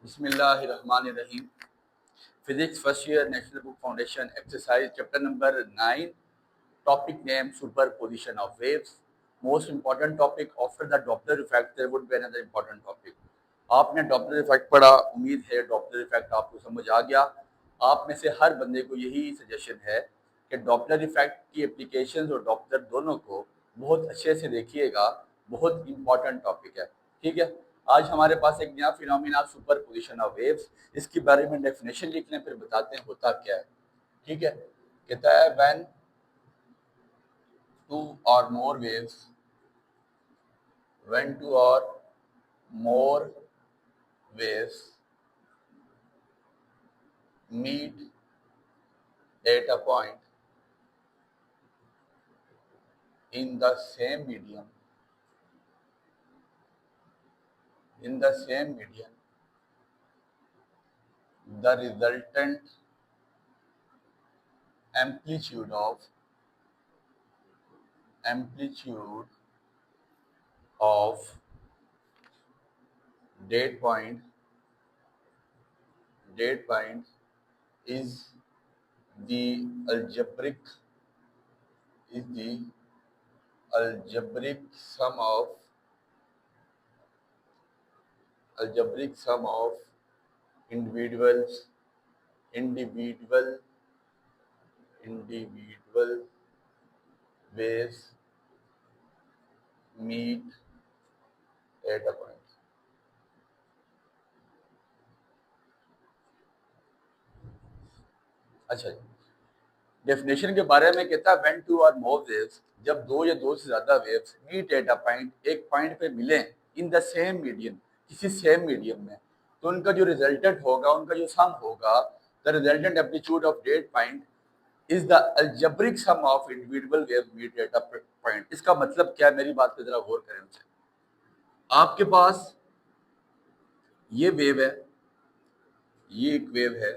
बिस्मिल्लाहिर्रहमानिर्रहीम। Physics first year National Book Foundation exercise chapter number 9 topic name superposition of waves. Most important topic after the Doppler effect there would be another important topic. आपने Doppler effect पढ़ा, उम्मीद है Doppler effect आपको समझ आ गया। आप में से हर बंदे को यही सजेशन है कि डॉपलर इफेक्ट की एप्लीकेशंस और डॉपलर दोनों को बहुत अच्छे से देखिएगा, बहुत इंपॉर्टेंट टॉपिक है। ठीक है, आज हमारे पास एक नया phenomena super position of waves, इसके बारे में डेफिनेशन लिख लें, फिर बताते हैं होता क्या है। ठीक है, कहता है when two or more waves, when two or more waves meet at a point in the same medium, the resultant amplitude of date point is the algebraic sum of individual waves meet at a point। अच्छा, definition के बारे में कहता है when to और मोर waves, जब दो या दो से ज्यादा waves meet at a point, एक पॉइंट पे मिले, इन द सेम मीडियम, किसी सेम मीडियम में, तो उनका जो रिजल्टेंट होगा, उनका जो सम होगा, the resultant amplitude of that point is the algebraic sum of individual wave meet at a point. इसका मतलब क्या है, मेरी बात पे जरा गौर करें। आपके पास ये वेव है, ये एक वेव है,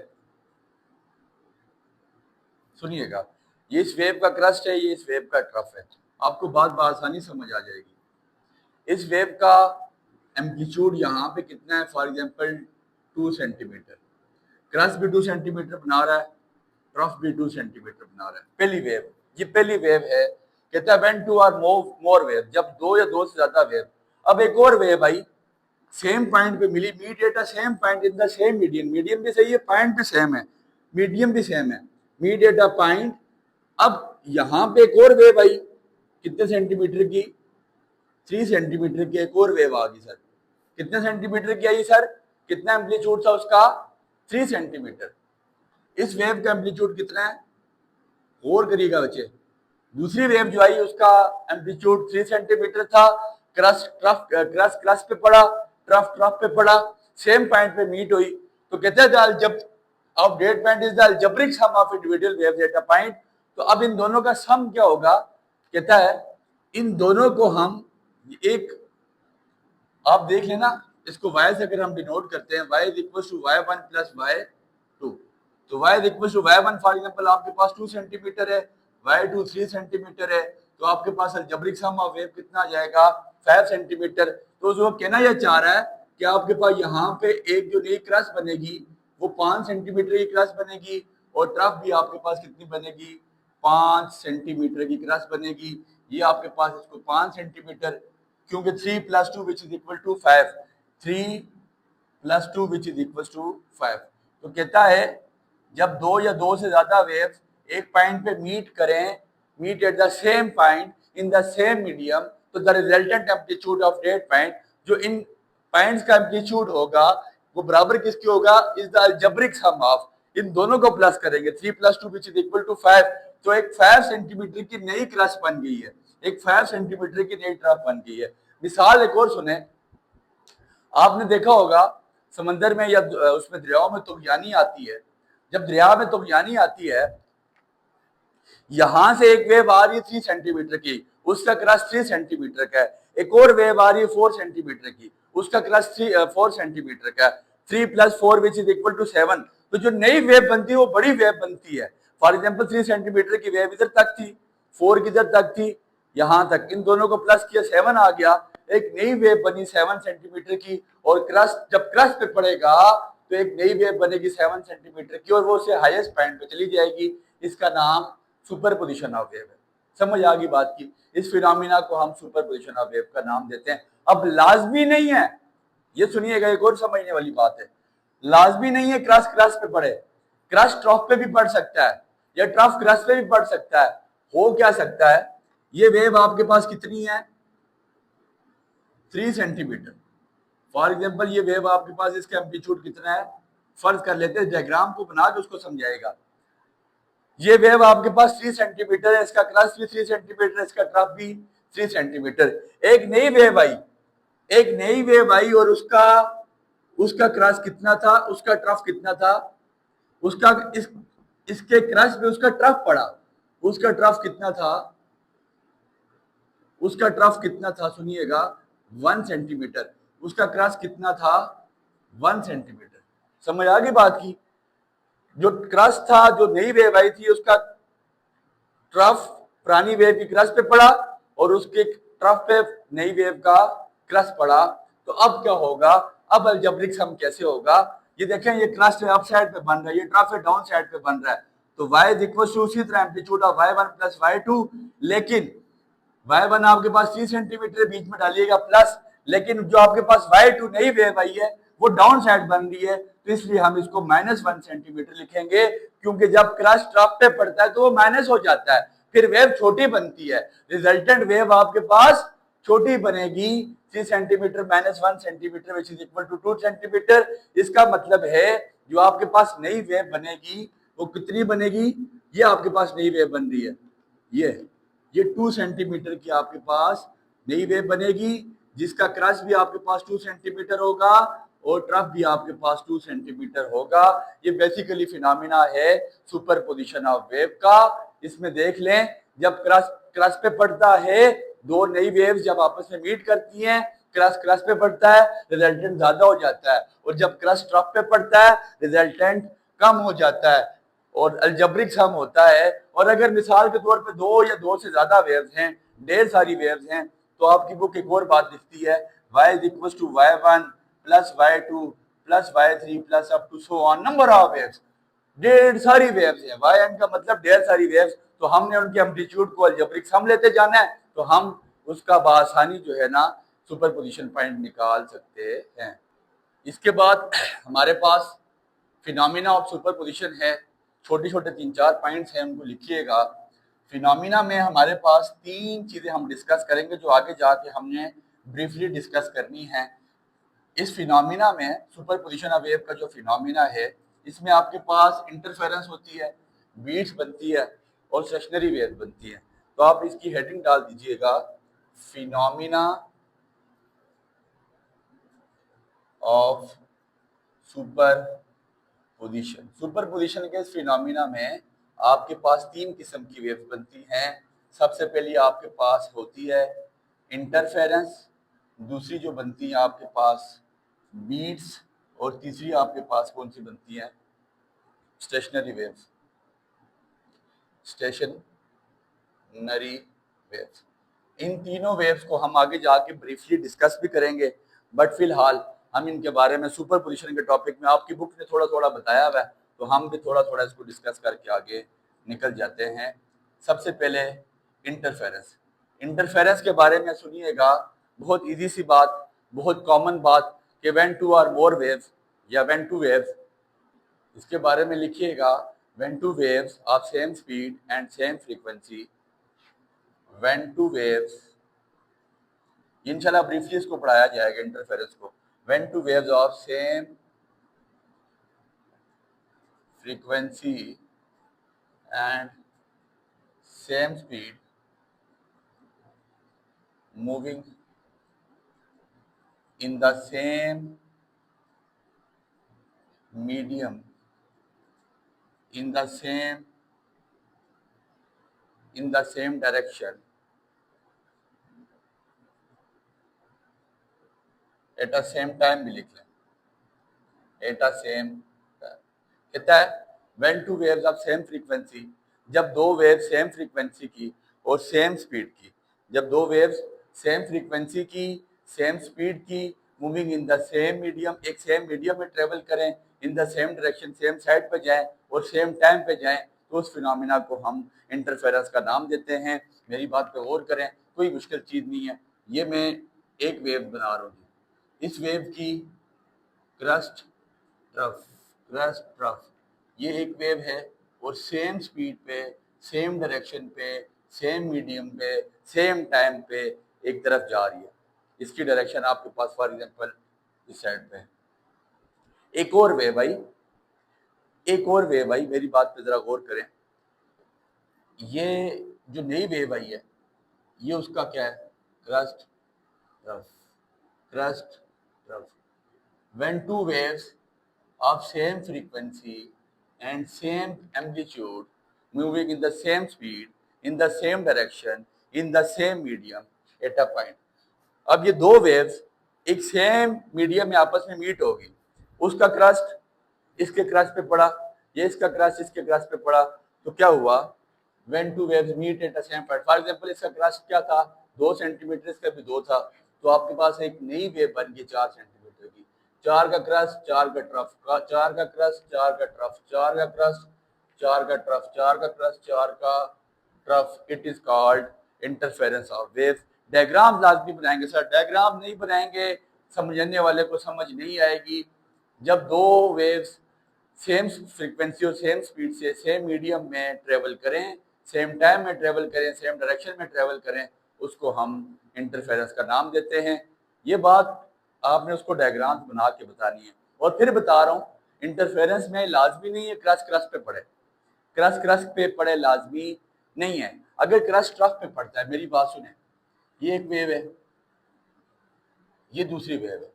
सुनिएगा, ये इस वेव का क्रस्ट है, ये इस वेव का ट्रफ है। आपको बात आसानी समझ आ जाएगी। इस वेव का एम्पलीट्यूड यहाँ पे कितना है, फॉर एग्जांपल 2 सेंटीमीटर, क्रस्ट भी 2 सेंटीमीटर बना रहा है, ट्रफ भी 2 सेंटीमीटर बना रहा है। पहली वेव, ये पहली वेव है। कहता है व्हेन टू और मोर वेव, जब दो या दो से ज्यादा वेव। अब एक और वेव आई, सेम पॉइंट पे मिली, meet at a same point in the same medium, medium भी सही है, पॉइंट भी सेम है, मीडियम भी सेम है, मीट एट अ पॉइंट। अब यहाँ पे एक और वेव आई, कितने सेंटीमीटर की, 3 सेंटीमीटर की एक और वेव आ गई। सर कितने सेंटीमीटर की आई सर, कितना एम्पलीट्यूड था उसका, 3 सेंटीमीटर। इस वेव का एम्पलीट्यूड कितना है, गौर करिएगा बच्चे। दूसरी वेव जो आई उसका एम्पलीट्यूड 3 सेंटीमीटर था, क्रस्ट पे पड़ा, ट्रफ पे पड़ा, सेम पॉइंट पे मीट हुई, तो कहते हैं जब of that point is the algebraic sum of individual waves at a point. तो अब इन दोनों का सम क्या होगा, कहता है इन दोनों को हम एक, आप देख लेना, इसको y से अगर हम डिनोट करते हैं, y is equal to y1 plus y2, तो y is equal to y1, for example आपके पास 2 सेंटीमीटर है, y2 3 सेंटीमीटर है, तो आपके पास अलजेब्रिक सम ऑफ वेव कितना आ जाएगा, 5 सेंटीमीटर। तो जो कहना यह चाह रहा है कि आपके पास यहाँ पे एक जो नई क्रस्ट बनेगी वो 5 सेंटीमीटर की क्रस्ट बनेगी, और ट्रफ भी आपके पास कितनी बनेगी, 5 सेंटीमीटर की क्रस्ट बनेगी। ये आपके पास इसको 5 सेंटीमीटर, क्योंकि 3 + 2 which is equal to 5, 3 + 2 which is equal to 5। तो कहता है जब दो या दो से ज्यादा वेव्स एक पॉइंट पे मीट करें, meet at the same point in the same medium, तो the resultant amplitude of that point, जो इन पॉइंट्स का एम्पलीट्यूड होगा वो बराबर किसकी होगा, is the algebraic sum of, इन दोनों को प्लस करेंगे, 3 + 2 विच इज इक्वल टू 5। तो एक 5 सेंटीमीटर की नई क्रस्ट बन गई है, एक 5 सेंटीमीटर की नई ट्रफ बन गई है। मिसाल एक और सुने, आपने देखा होगा समंदर में या उसमें दरियाओं में तुगयानी आती है, जब दरिया में तुगयानी आती है, यहां से एक वेव आ रही है 3 सेंटीमीटर की, उसका क्रस्ट 3 सेंटीमीटर का है, एक और वेव आ रही है 4 सेंटीमीटर की, उसका क्रस्ट 4 सेंटीमीटर का है, 3 + 4 विच इज इक्वल टू 7। तो जो नई वेव बनती है वो बड़ी वेव बनती है। फॉर एग्जाम्पल 3 सेंटीमीटर की वेव इधर तक थी, 4 किधर तक थी, यहां तक, इन दोनों को प्लस किया 7 आ गया, एक नई वेव बनी 7 सेंटीमीटर की, और क्रस्ट जब क्रस्ट पे पड़ेगा तो एक नई वेव बनेगी 7 सेंटीमीटर की, और वो उससे हाईएस्ट पॉइंट पे चली जाएगी। इसका नाम सुपरपोजिशन ऑफ वेव है। समझ आ गई बात की? इस फिनोमिना को हम सुपरपोजिशन ऑफ वेव का नाम देते हैं। अब लाजमी नहीं है, ये सुनिएगा, एक और समझने वाली बात है, लाजमी नहीं है क्रस्ट क्रस्ट पे पड़े, क्रस्ट ट्रफ पे भी पड़ सकता है, या ट्रफ क्रस्ट पे भी पड़ सकता है। हो क्या सकता है, ये वेव आपके पास कितनी है, 3 सेंटीमीटर। फॉर एग्जाम्पल ये वेव आपके पास, इसका एम्पलीट्यूड कितना है, फर्ज कर लेते हैं, डायग्राम को बना के उसको समझाएगा। ये वेव आपके पास 3 सेंटीमीटर है, इसका क्रस्ट भी 3 सेंटीमीटर, इसका ट्रफ भी 3 सेंटीमीटर। एक नई वेव आई, एक नई वेव आई, और उसका क्रस्ट कितना था, उसका ट्रफ कितना था, उसका इसके क्रस्ट पे उसका ट्रफ पड़ा, उसका ट्रफ कितना था, उसका ट्रफ कितना था, सुनिएगा, 1 सेंटीमीटर। उसका क्रस्ट कितना था, 1 सेंटीमीटर। समझ आ गई बात की? जो क्रस्ट था, जो नई वेव आई थी, उसका ट्रफ पुरानी वेव की क्रस्ट पे पड़ा, और उसके ट्रफ पे नई वेव का क्रस्ट पड़ा। तो अब क्या होगा, अब अलजेब्रिक सम कैसे होगा, ये देखें, ये क्रस्ट अप साइड पे बन रहा है, ये ट्रफ है डाउन साइड पे बन रहा है। तो y इज इक्वल टू उसी तरह amplitude of y1 plus y2, लेकिन y1 आपके पास 3 सेंटीमीटर बीच में डालिएगा प्लस, लेकिन जो आपके पास y2 नई वेव आई है वो डाउन साइड बन रही है, तो इसलिए हम इसको -1 सेंटीमीटर लिखेंगे, क्योंकि जब क्रस्ट ट्रफ पे पड़ता है तो वो माइनस हो जाता है, फिर वेव छोटी बनती है, रिजल्टेंट वेव आपके पास छोटी बनेगी, 3 centimetre -1 centimetre which is equal to 2 centimetre. इसका मतलब है जो आपके पास नई वेव बनेगी वो कितनी बनेगी, ये आपके पास नई वेव बन रही है, ये 2 सेंटीमीटर की आपके पास नई वेव बनेगी, जिसका क्रस्ट भी आपके पास 2 सेंटीमीटर होगा और ट्रफ भी आपके पास 2 सेंटीमीटर होगा। ये बेसिकली फिनोमिना है सुपरपोजिशन ऑफ वेव का। इसमें देख लें, जब क्रस्ट पे पड़ता है, दो नई वेव्स जब आपस में मीट करती हैं, क्रस्ट पे पड़ता है, रिजल्टेंट ज्यादा हो जाता है, और जब क्रस्ट ट्रफ पे पड़ता है, रिजल्टेंट कम हो जाता है, और अलजेब्रिक सम होता है। और अगर मिसाल के तौर पे दो या दो से ज्यादा वेव्स हैं, ढेर सारी वेव्स हैं, तो आपकी बुक एक और बात लिखती है, y is equal to y1 plus y2 plus y3 plus up to so on number of waves. ढेर सारी वेव्स हैं, yn का मतलब ढेर सारी वेव्स, तो हमने उनके एम्पलीट्यूड को अलजेब्रिक सम लेते जाना है, तो हम उसका बआसानी जो है ना सुपरपोजिशन पॉइंट निकाल सकते हैं। इसके बाद हमारे पास फिनोमिना ऑफ सुपरपोजिशन है, छोटे छोटे 3-4 पॉइंट्स हैं, उनको लिखिएगा। फिनोमिना में हमारे पास 3 चीजें हम डिस्कस करेंगे जो आगे जाके हमने ब्रीफली डिस्कस करनी है। इस फिनोमिना में सुपरपोजिशन ऑफ वेव का जो फिनोमिना है, इसमें आपके पास इंटरफेरेंस होती है, बीट्स बनती है और स्टेशनरी वेव बनती है। तो आप इसकी हेडिंग डाल दीजिएगा, फिनोमिना ऑफ सुपरपोजिशन। सुपरपोजिशन के इस फिनोमिना में आपके पास 3 किस्म की वेव्स बनती हैं। सबसे पहली आपके पास होती है इंटरफेरेंस, दूसरी जो बनती है आपके पास बीट्स, और तीसरी आपके पास कौन सी बनती है, स्टेशनरी वेव्स, स्टेशनरी वेव्स। इन तीनों वेव्स को हम आगे जाके ब्रीफली डिस्कस भी करेंगे, बट फिलहाल हम इनके बारे में सुपरपोजिशन के टॉपिक में आपकी बुक ने थोड़ा थोड़ा बताया हुआ है, तो हम भी थोड़ा थोड़ा इसको डिस्कस करके आगे निकल जाते हैं। सबसे पहले इंटरफेरेंस। इंटरफेरेंस के बारे में सुनिएगा, बहुत इजी सी बात, बहुत कॉमन बात, कि when two or more waves या व्हेन टू वेव्स, इसके बारे में लिखिएगा, when two waves of same speed and same frequency, when two waves, इंशाल्लाह ब्रीफली इसको पढ़ाया जाएगा इंटरफेरेंस को, when two waves of same frequency and same speed moving in the same medium, in the same direction at the same time भी लिख लें, at the same time। कहता है when two waves of same frequency, जब दो wave same frequency की और same speed की, जब दो वेव्स सेम फ्रीक्वेंसी की सेम स्पीड की, moving in the same medium, एक सेम मीडियम में ट्रेवल करें, इन the same direction, same side पे जाएं और सेम टाइम पे जाएं, तो उस फिनोमिना को हम इंटरफेरेंस का नाम देते हैं। मेरी बात पे गौर करें, कोई मुश्किल चीज़ नहीं है। ये मैं एक वेव बना रहा हूँ, इस वेव की क्रस्ट ट्रफ, क्रस्ट ट्रफ, ये एक वेव है और सेम स्पीड पे, सेम डायरेक्शन पे, सेम मीडियम पे, सेम टाइम पे एक तरफ जा रही है। इसकी डायरेक्शन आपके पास फॉर एग्जांपल इस साइड पे है। एक और वेव भाई, एक और वेव आई, मेरी बात पे जरा गौर करें। ये जो नई वेव आई है, ये उसका क्या है? Crust trough, crust trough. When two waves of same frequency and same amplitude moving in the same speed, in the same direction, in the same medium at a point. अब ये दो वेव्स एक same medium में आपस में meet होगी, उसका crust इसके क्रस्ट पे पड़ा, ये इसका क्रस्ट इसके क्रस्ट पे पड़ा, तो क्या हुआ? When two waves meet at the same point, for example इसका क्रस्ट क्या था? 2 सेंटीमीटर, इसका भी 2 था, तो आपके पास एक नई वेव बन गई 4 सेंटीमीटर की। 4 का क्रस्ट, 4 का ट्रफ, 4 का क्रस्ट, 4 का ट्रफ, 4 का क्रस्ट, 4 का ट्रफ, 4 का क्रस्ट, 4 का trough. It is called interference of waves. Diagram लाजमी बनाएंगे सर, डायग्राम नहीं बनाएंगे समझने वाले को समझ नहीं आएगी। जब दो वेव्स सेम फ्रीक्वेंसी और सेम स्पीड से सेम मीडियम में ट्रेवल करें, सेम टाइम में ट्रेवल करें, सेम डायरेक्शन में ट्रेवल करें, उसको हम इंटरफेरेंस का नाम देते हैं। ये बात आपने उसको डायग्राम्स बना के बतानी है। और फिर बता रहा हूँ, इंटरफेरेंस में लाजमी नहीं है क्रस्ट क्रस्ट पे पड़े, क्रस्ट क्रस्ट पे पड़े लाजमी नहीं है। अगर क्रस्ट ट्रफ पे पड़ता है, मेरी बात सुने, ये एक वेव है, ये दूसरी वेव है।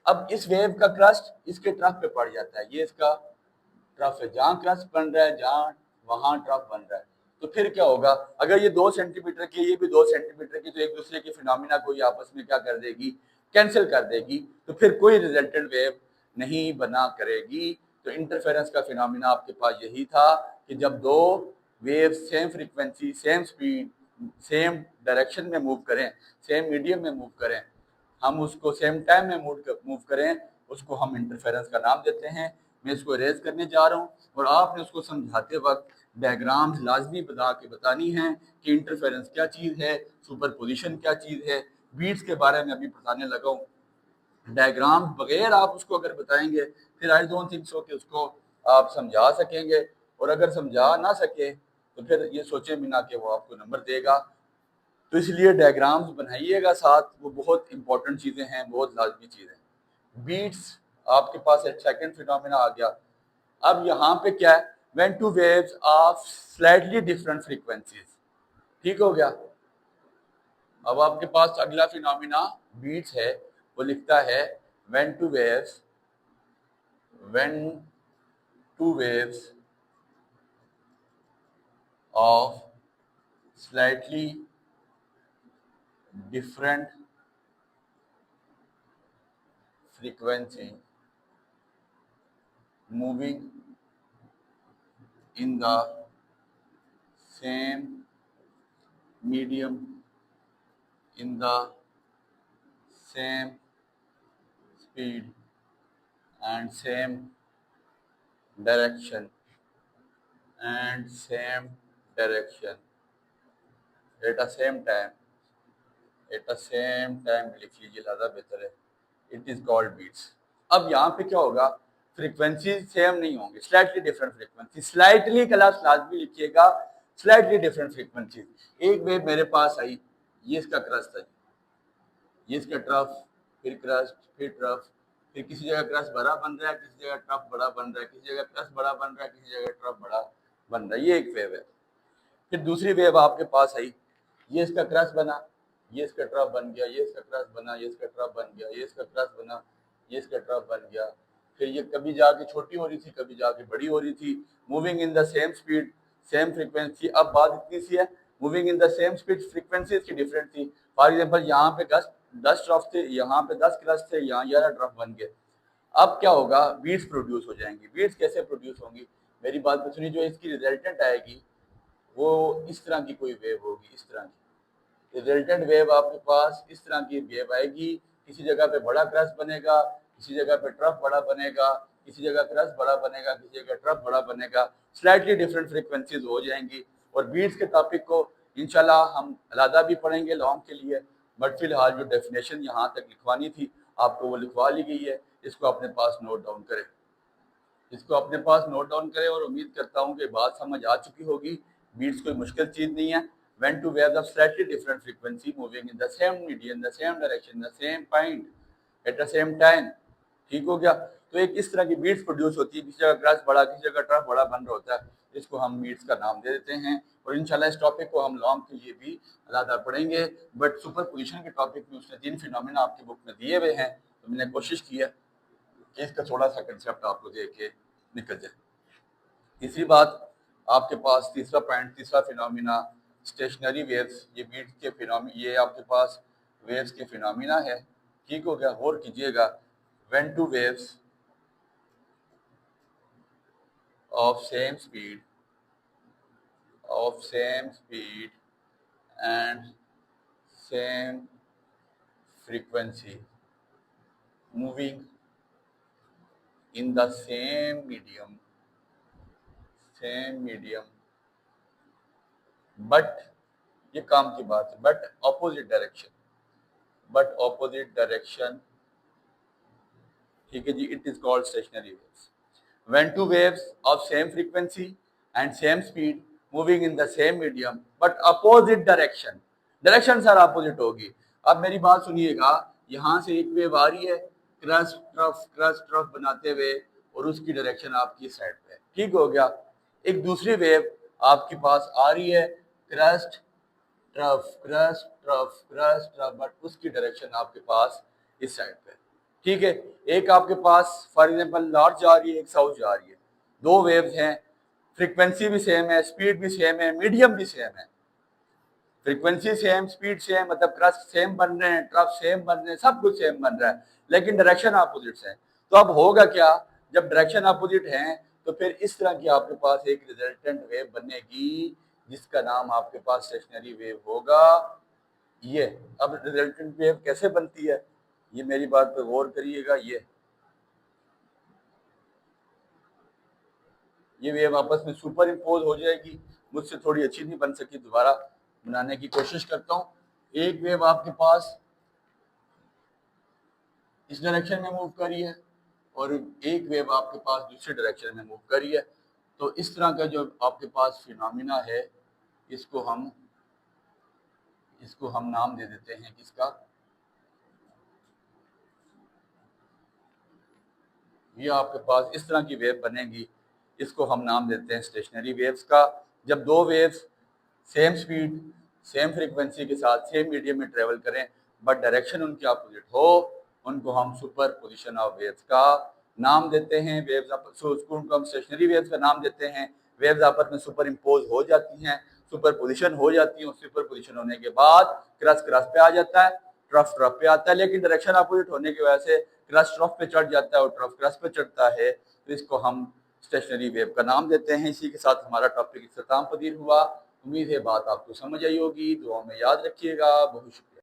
अब इस वेव का क्रस्ट इसके ट्रफ पे पड़ जाता है, ये इसका ट्रफ है, जहाँ क्रस्ट बन रहा है, जहाँ वहां ट्रफ बन रहा है, तो फिर क्या होगा? अगर ये 2 सेंटीमीटर की, ये भी 2 सेंटीमीटर की, तो एक दूसरे के फिनोमिना को ये आपस में क्या कर देगी? कैंसिल कर देगी, तो फिर कोई रिजल्टेंट वेव नहीं बना करेगी। तो इंटरफेरेंस का फिनोमिना आपके पास यही था कि जब दो wave same frequency, same speed, same direction में मूव करें, सेम मीडियम में मूव करें, हम उसको सेम टाइम में मूव करें, उसको हम इंटरफेरेंस का नाम देते हैं। मैं इसको इरेज करने जा रहा हूँ और आपने उसको समझाते वक्त डायग्राम्स लाजमी बता के बतानी है कि इंटरफेरेंस क्या चीज़ है, सुपरपोजिशन क्या चीज़ है। बीट्स के बारे में अभी बताने लगा हूँ। डायग्राम बगैर आप उसको अगर बताएंगे, फिर आई डोंट थिंक सो कि उसको आप समझा सकेंगे, और अगर समझा ना सके तो फिर ये सोचें बिना कि वो आपको नंबर देगा। तो इसलिए डायग्राम्स बनाइएगा साथ, वो बहुत इंपॉर्टेंट चीज़ें हैं, बहुत लाजमी चीज़ें। बीट्स आपके पास एक सेकंड फिनोमेना आ गया। अब यहाँ पे क्या है? When two waves of slightly different frequencies, ठीक हो गया। अब आपके पास अगला फिनोमेना बीट्स है, वो लिखता है when two waves, when two waves of slightly different frequency moving in the same medium, in the same speed and same direction, and same direction at the same time, at the same time लिख लीजिए, ज़्यादा बेहतर है। It is called beats. अब यहाँ पे क्या होगा? फ्रीक्वेंसी सेम नहीं होंगे, slightly different frequency. Slightly class लाजमी लिखिएगा, स्लाइटली डिफरेंट फ्रीक्वेंसी। एक वेव मेरे पास आई, ये इसका क्रस्ट था, ये इसका ट्रफ, फिर क्रस्ट, फिर ट्रफ, फिर किसी जगह क्रस्ट बड़ा बन रहा है, किसी जगह ट्रफ बड़ा बन रहा है, किसी जगह क्रस्ट बड़ा बन रहा है, किसी जगह ट्रफ बड़ा बन रहा है। ये एक वेव है। फिर दूसरी वेव आपके पास आई, ये इसका क्रस्ट बना, ये इसका ट्रफ बन गया, ये इसका क्रस्ट बना, ये इसका ट्रफ बन गया, ये इसका क्रस्ट बना, ये इसका ट्रफ बन गया। फिर ये कभी जाके छोटी हो रही थी, कभी जाके बड़ी हो रही थी, moving in the same speed, same frequency. अब बात इतनी सी है, moving in the same speed, frequency इसकी डिफरेंट थी। फॉर एग्जाम्पल यहाँ पे 10 ट्रफ थे, यहाँ पे 10 क्रस्ट थे, यहाँ 11 ट्रफ बन गए। अब क्या होगा? बीट्स प्रोड्यूस हो जाएंगी। बीट्स कैसे प्रोड्यूस होंगी? मेरी बात पे सुनिए, जो इसकी रिजल्टेंट आएगी वो इस तरह की कोई वेव होगी, इस तरह की रिजल्टेंट वेव आपके पास इस तरह की वेव आएगी किसी जगह पे बड़ा क्रस्ट बनेगा, किसी जगह पे ट्रफ बड़ा बनेगा, किसी जगह क्रस्ट बड़ा बनेगा, किसी जगह ट्रफ बड़ा बनेगा, स्लाइटली डिफरेंट फ्रिक्वेंसीज हो जाएंगी। और बीट्स के टॉपिक को इंशाल्लाह हम अलहदा भी पढ़ेंगे लॉन्ग के लिए, बट फिलहाल जो डेफिनेशन यहाँ तक लिखवानी थी आपको वो लिखवा ली गई है। इसको अपने पास नोट डाउन करें, इसको अपने पास नोट डाउन करें और उम्मीद करता हूँ कि बात समझ आ चुकी होगी। बीट्स कोई मुश्किल चीज़ नहीं है। When two waves of slightly different frequency moving in the same medium, the same direction, the same point at the same time, ठीक हो गया। तो एक इस तरह की बीट्स प्रोड्यूस होती है, किसी जगह क्रस्ट बड़ा, किसी जगह ट्रफ बड़ा बन रहा होता है, इसको हम बीट्स का नाम दे देते हैं। और इंशाल्लाह इस टॉपिक को हम लॉन्ग के लिए भी अलहदा पढ़ेंगे। बट सुपर पोजिशन के टॉपिक में उसने 3 फिनोमिना आपकी बुक में दिए हुए हैं, तो मैंने कोशिश की है कि इसका थोड़ा सा कंसेप्ट आपको दे के निकल जाए। तीसरी बात आपके पास, तीसरा पॉइंट, तीसरा फिनोमिना स्टेशनरी वेव्स। ये बीट्स के फिनोमिना, ये आपके पास वेव्स के फिनोमिना है, ठीक हो गया। गौर कीजिएगा, when two waves of same speed and same frequency moving in the same medium but ये काम की बात है, but opposite direction, ठीक है जी, it is called stationary waves. When two waves of same frequency and same speed moving in the same medium but opposite direction sir opposite होगी। अब मेरी बात सुनिएगा, यहाँ से एक वेव आ रही है क्रस्ट ट्रफ बनाते हुए और उसकी डायरेक्शन आपकी साइड पे, ठीक हो गया। एक दूसरी वेव आपके पास आ रही है क्रस्ट ट्रफ बट उसकी डायरेक्शन आपके पास इस साइड पे, ठीक है। एक आपके पास फॉर एग्जांपल नॉर्थ जा रही है, एक साउथ जा रही है, दो वेव्स हैं, फ्रीक्वेंसी भी सेम है, स्पीड भी सेम है, मीडियम भी सेम है। फ्रीक्वेंसी सेम, स्पीड सेम, मतलब क्रस्ट सेम बन रहे हैं, ट्रफ सेम बन रहे हैं, सब कुछ सेम बन रहा है, लेकिन डायरेक्शन अपोजिट्स हैं। तो अब होगा क्या, जब डायरेक्शन अपोजिट हैं तो फिर इस तरह की आपके पास एक रिजल्टेंट वेव बनेगी जिसका नाम आपके पास स्टेशनरी वेव होगा। ये अब रिजल्टेंट वेव कैसे बनती है, ये मेरी बात पर गौर करिएगा। ये वेव आपस में सुपर इम्पोज हो जाएगी। मुझसे थोड़ी अच्छी नहीं बन सकी, दोबारा बनाने की कोशिश करता हूँ। एक वेव आपके पास इस डायरेक्शन में मूव कर रही है और एक वेव आपके पास दूसरी डायरेक्शन में मूव कर रही है। तो इस तरह का जो आपके पास फिनोमिना है, इसको हम नाम दे देते हैं किसका, ये आपके पास इस तरह की वेव बनेगी, इसको हम नाम देते हैं स्टेशनरी वेव्स का। जब दो waves same speed same frequency के साथ सेम मीडियम में ट्रेवल करें बट डायरेक्शन उनकी अपोजिट हो, उनको हम सुपर पोजिशन ऑफ वेव्स का नाम देते हैं। उसको हम स्टेशनरी वेव्स का नाम देते हैं। वेव्स आपस में सुपर इम्पोज हो जाती हैं, सुपर पोजिशन हो जाती हैं। सुपर पोजिशन होने के बाद क्रस्ट पे आ जाता है, ट्रफ पे आता है, लेकिन डायरेक्शन अपोजिट होने की वजह से क्रस्ट ट्रफ पे चढ़ जाता है और ट्रफ क्रस्ट पे चढ़ता है। तो इसको हम स्टेशनरी वेव का नाम देते हैं। इसी के साथ हमारा टॉपिक इख्तिताम पजीर हुआ। उम्मीद है बात आपको समझ आई होगी। दुआ में याद रखिएगा। बहुत शुक्रिया।